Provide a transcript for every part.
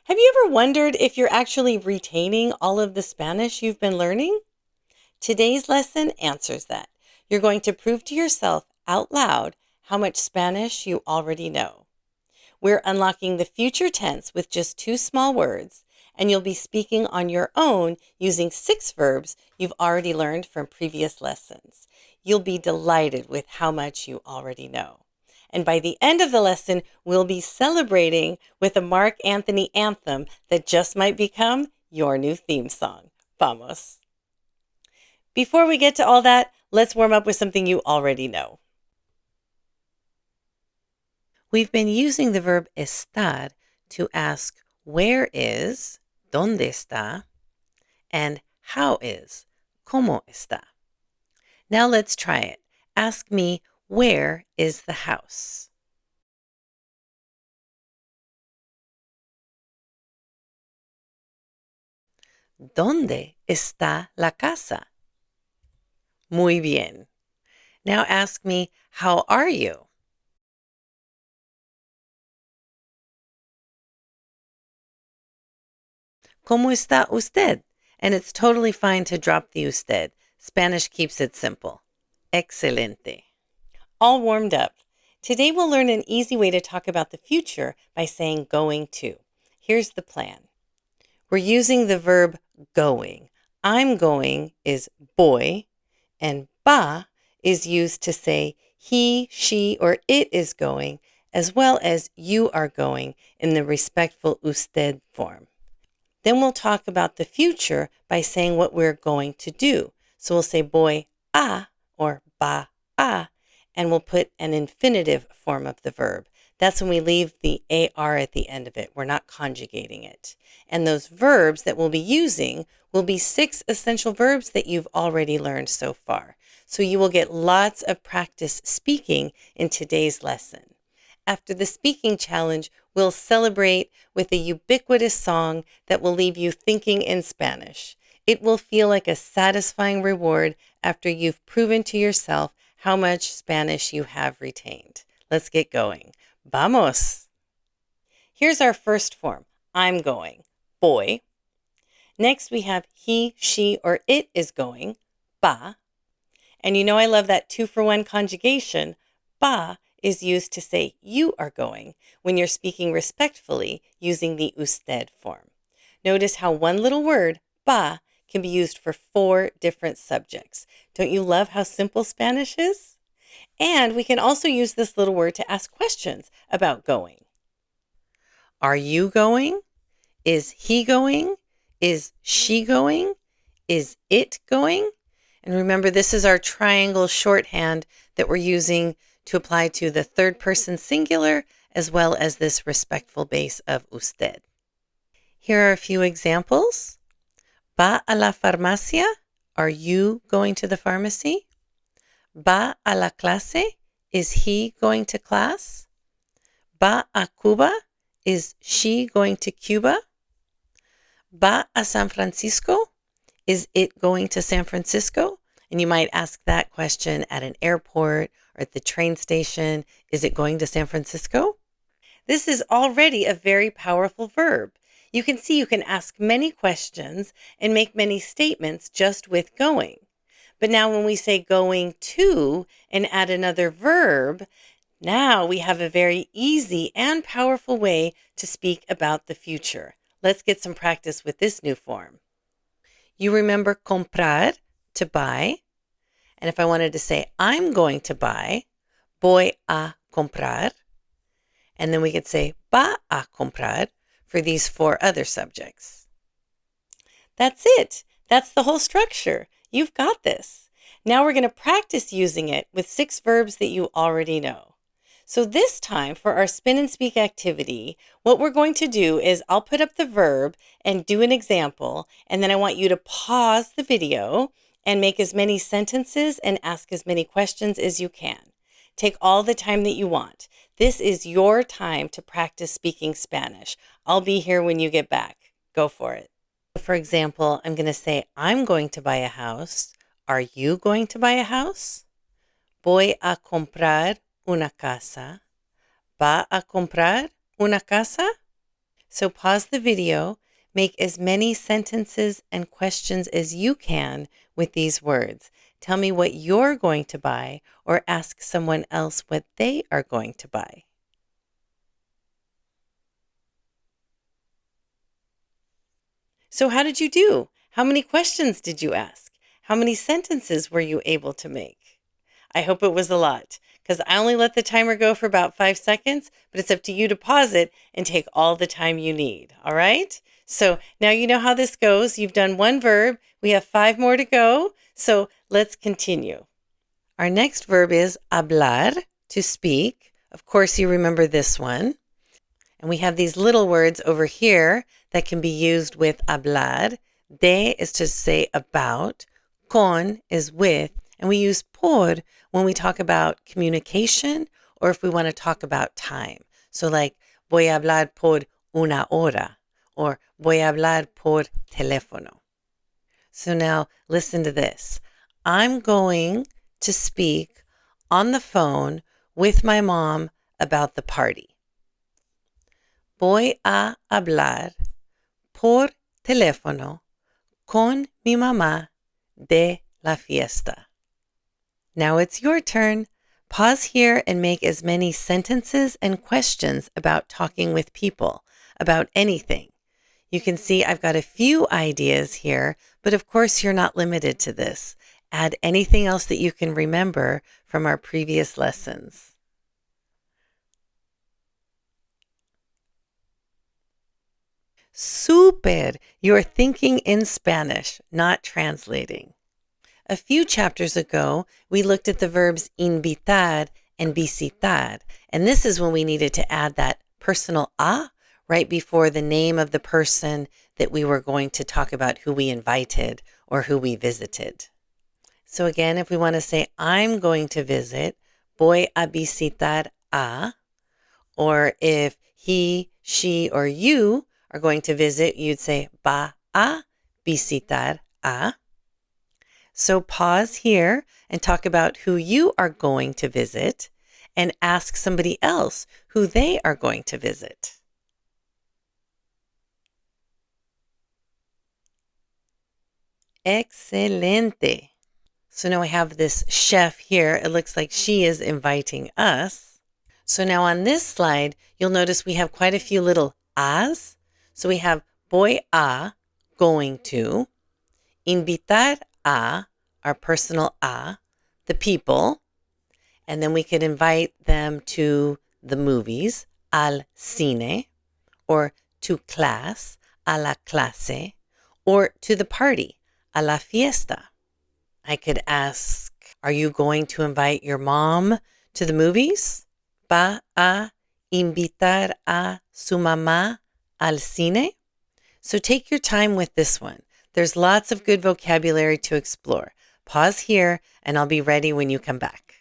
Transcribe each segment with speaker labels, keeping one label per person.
Speaker 1: Have you ever wondered if you're actually retaining all of the Spanish you've been learning? Today's lesson answers that. You're going to prove to yourself out loud how much Spanish you already know. We're unlocking the future tense with just 2 small words, and you'll be speaking on your own using 6 verbs you've already learned from previous lessons. You'll be delighted with how much you already know. And by the end of the lesson, we'll be celebrating with a Mark Anthony anthem that just might become your new theme song. Vamos! Before we get to all that, let's warm up with something you already know. We've been using the verb estar to ask where is, ¿dónde está? And how is, ¿cómo está? Now let's try it. Ask me, where is the house? ¿Dónde está la casa? Muy bien. Now ask me, how are you? ¿Cómo está usted? And it's totally fine to drop the usted. Spanish keeps it simple. Excelente. All warmed up. Today we'll learn an easy way to talk about the future by saying going to. Here's the plan. We're using the verb going. I'm going is voy, and va is used to say he, she, or it is going, as well as you are going in the respectful usted form. Then we'll talk about the future by saying what we're going to do. So we'll say voy a or va a, and we'll put an infinitive form of the verb. That's when we leave the AR at the end of it. We're not conjugating it. And those verbs that we'll be using will be 6 essential verbs that you've already learned so far. So you will get lots of practice speaking in today's lesson. After the speaking challenge, we'll celebrate with a ubiquitous song that will leave you thinking in Spanish. It will feel like a satisfying reward after you've proven to yourself how much Spanish you have retained. Let's get going. Vamos! Here's our first form. I'm going. Voy. Next we have he, she, or it is going. Va. And you know I love that 2-for-1 conjugation. Va is used to say you are going when you're speaking respectfully using the usted form. Notice how one little word, va, can be used for 4 different subjects. Don't you love how simple Spanish is? And we can also use this little word to ask questions about going. Are you going? Is he going? Is she going? Is it going? And remember, this is our triangle shorthand that we're using to apply to the 3rd person singular as well as this respectful base of usted. Here are a few examples. Va a la farmacia? Are you going to the pharmacy? Va a la clase? Is he going to class? Va a Cuba? Is she going to Cuba? Va a San Francisco? Is it going to San Francisco? And you might ask that question at an airport or at the train station. Is it going to San Francisco? This is already a very powerful verb. You can see you can ask many questions and make many statements just with going. But now when we say going to and add another verb, now we have a very easy and powerful way to speak about the future. Let's get some practice with this new form. You remember comprar, to buy. And if I wanted to say I'm going to buy, voy a comprar. And then we could say va a comprar for these 4 other subjects. That's it. That's the whole structure. You've got this. Now we're going to practice using it with 6 verbs that you already know. So this time for our spin and speak activity, what we're going to do is I'll put up the verb and do an example, and then I want you to pause the video and make as many sentences and ask as many questions as you can. Take all the time that you want. This is your time to practice speaking Spanish. I'll be here when you get back. Go for it. For example, I'm going to say, I'm going to buy a house. Are you going to buy a house? Voy a comprar una casa. ¿Va a comprar una casa? So pause the video, make as many sentences and questions as you can with these words. Tell me what you're going to buy or ask someone else what they are going to buy. So how did you do? How many questions did you ask? How many sentences were you able to make? I hope it was a lot, because I only let the timer go for about 5 seconds, but it's up to you to pause it and take all the time you need. All right? So now you know how this goes. You've done one verb. We have 5 more to go. So let's continue. Our next verb is hablar, to speak. Of course, you remember this one. And we have these little words over here that can be used with hablar. De is to say about. Con is with. And we use por when we talk about communication or if we want to talk about time. So like, voy a hablar por una hora or voy a hablar por teléfono. So now listen to this. I'm going to speak on the phone with my mom about the party. Voy a hablar por teléfono con mi mamá de la fiesta. Now it's your turn. Pause here and make as many sentences and questions about talking with people, about anything. You can see I've got a few ideas here, but of course you're not limited to this. Add anything else that you can remember from our previous lessons. Super! You're thinking in Spanish, not translating. A few chapters ago, we looked at the verbs invitar and visitar, and this is when we needed to add that personal a right before the name of the person that we were going to talk about, who we invited or who we visited. So again, if we want to say, I'm going to visit, voy a visitar a, or if he, she, or you are going to visit, you'd say, va a visitar a. So pause here and talk about who you are going to visit and ask somebody else who they are going to visit. Excelente. So now I have this chef here. It looks like she is inviting us. So now on this slide, you'll notice we have quite a few little as. So we have voy a, going to, invitar a, our personal a, the people, and then we could invite them to the movies, al cine, or to class, a la clase, or to the party, a la fiesta. I could ask, are you going to invite your mom to the movies? ¿Va a invitar a su mamá al cine? So take your time with this one. There's lots of good vocabulary to explore. Pause here and I'll be ready when you come back.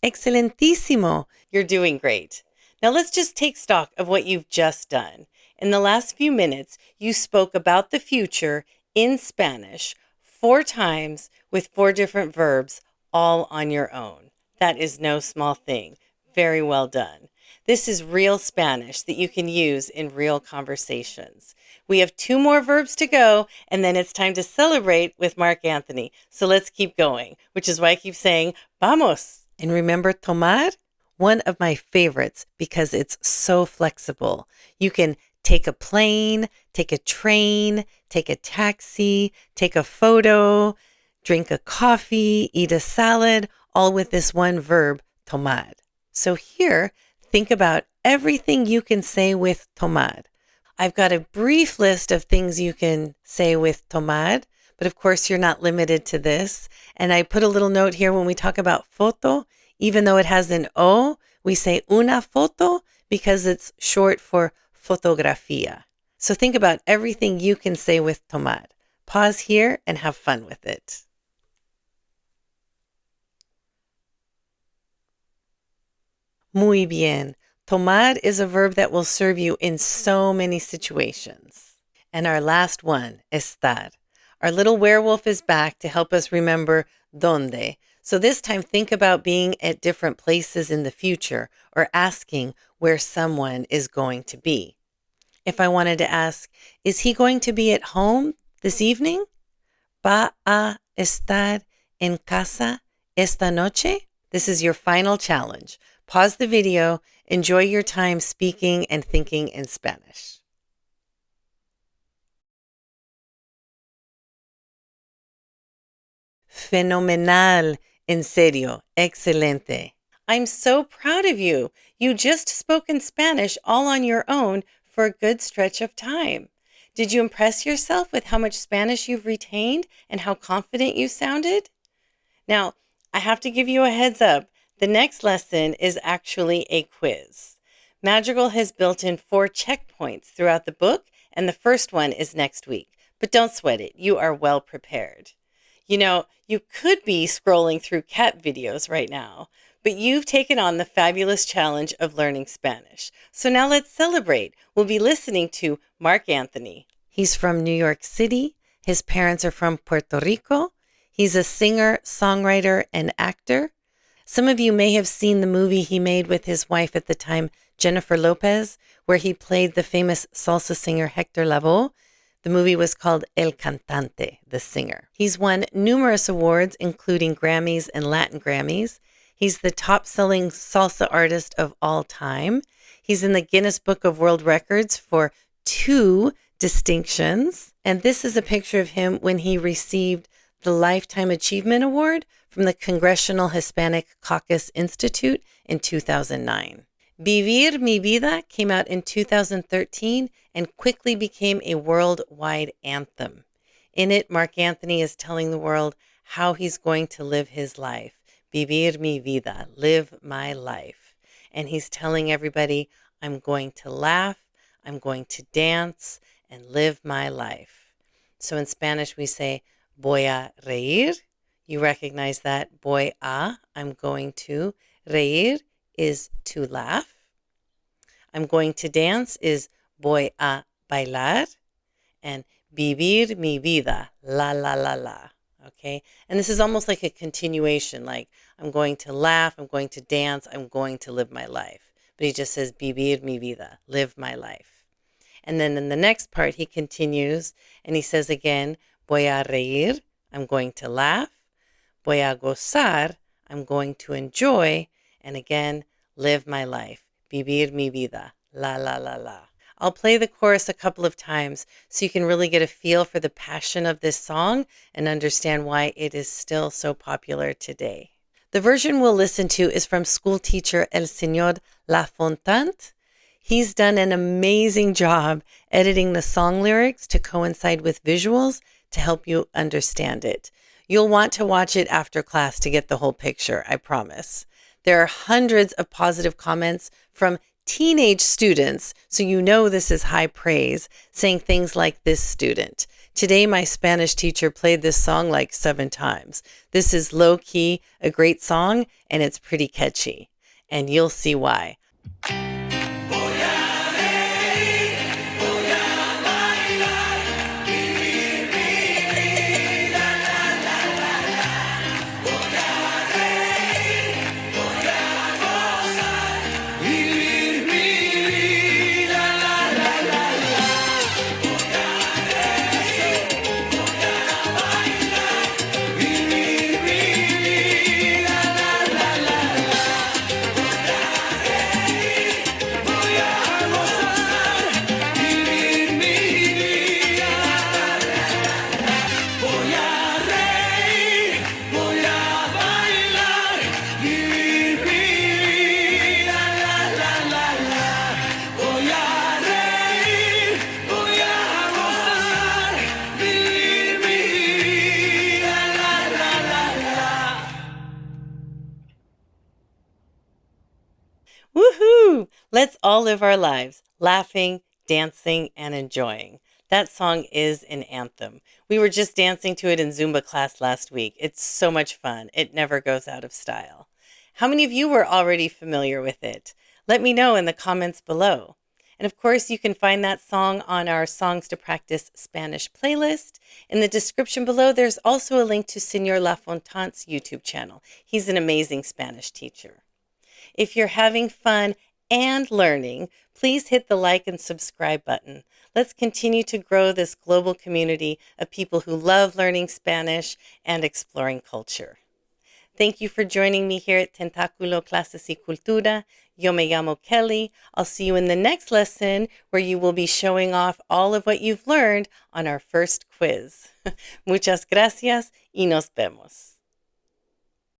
Speaker 1: Excelentísimo! You're doing great. Now let's just take stock of what you've just done. In the last few minutes, you spoke about the future in Spanish 4 times with 4 different verbs, all on your own. That is no small thing. Very well done. This is real Spanish that you can use in real conversations. We have 2 more verbs to go, and then it's time to celebrate with Mark Anthony. So let's keep going, which is why I keep saying, vamos. And remember tomar? One of my favorites because it's so flexible. You can take a plane, take a train, take a taxi, take a photo, drink a coffee, eat a salad, all with this one verb, tomar. So here, think about everything you can say with tomar. I've got a brief list of things you can say with tomar, but of course you're not limited to this. And I put a little note here when we talk about foto, even though it has an O, we say una foto because it's short for fotografía. So think about everything you can say with tomar. Pause here and have fun with it. Muy bien. Tomar is a verb that will serve you in so many situations. And our last one, estar. Our little werewolf is back to help us remember donde. So this time, think about being at different places in the future or asking where someone is going to be. If I wanted to ask, is he going to be at home this evening? ¿Va a estar en casa esta noche? This is your final challenge. Pause the video, enjoy your time speaking and thinking in Spanish. Fenomenal. En serio. Excelente. I'm so proud of you. You just spoke in Spanish all on your own for a good stretch of time. Did you impress yourself with how much Spanish you've retained and how confident you sounded? Now, I have to give you a heads up. The next lesson is actually a quiz. Madrigal has built in 4 checkpoints throughout the book, and the first one is next week. But don't sweat it. You are well prepared. You know, you could be scrolling through cat videos right now, but you've taken on the fabulous challenge of learning Spanish. So now let's celebrate. We'll be listening to Marc Anthony. He's from New York City. His parents are from Puerto Rico. He's a singer, songwriter, and actor. Some of you may have seen the movie he made with his wife at the time, Jennifer Lopez, where he played the famous salsa singer Hector Lavoe. The movie was called El Cantante, the singer. He's won numerous awards, including Grammys and Latin Grammys. He's the top-selling salsa artist of all time. He's in the Guinness Book of World Records for 2 distinctions. And this is a picture of him when he received the Lifetime Achievement Award from the Congressional Hispanic Caucus Institute in 2009. Vivir Mi Vida came out in 2013 and quickly became a worldwide anthem. In it, Marc Anthony is telling the world how he's going to live his life. Vivir mi vida, live my life. And he's telling everybody, I'm going to laugh, I'm going to dance, and live my life. So in Spanish, we say, voy a reír. You recognize that. Voy a, I'm going to. Reír is to laugh. I'm going to dance is voy a bailar. And vivir mi vida, la la la la. Okay? And this is almost like a continuation, like I'm going to laugh, I'm going to dance, I'm going to live my life. But he just says vivir mi vida, live my life. And then in the next part, he continues and he says again, voy a reír, I'm going to laugh. Voy a gozar, I'm going to enjoy. And again, live my life. Vivir mi vida. La, la, la, la. I'll play the chorus a couple of times so you can really get a feel for the passion of this song and understand why it is still so popular today. The version we'll listen to is from school teacher El Señor Lafontant. He's done an amazing job editing the song lyrics to coincide with visuals to help you understand it. You'll want to watch it after class to get the whole picture, I promise. There are hundreds of positive comments from teenage students, so you know this is high praise, saying things like this student. Today, my Spanish teacher played this song like 7 times. This is low-key, a great song, and it's pretty catchy. And you'll see why. Woohoo! Let's all live our lives, laughing, dancing, and enjoying. That song is an anthem. We were just dancing to it in Zumba class last week. It's so much fun. It never goes out of style. How many of you were already familiar with it? Let me know in the comments below. And of course, you can find that song on our Songs to Practice Spanish playlist. In the description below, there's also a link to Senor Lafontante's YouTube channel. He's an amazing Spanish teacher. If you're having fun and learning, please hit the like and subscribe button. Let's continue to grow this global community of people who love learning Spanish and exploring culture. Thank you for joining me here at Tentáculo Clases y Cultura. Yo me llamo Kelly. I'll see you in the next lesson where you will be showing off all of what you've learned on our first quiz. Muchas gracias y nos vemos.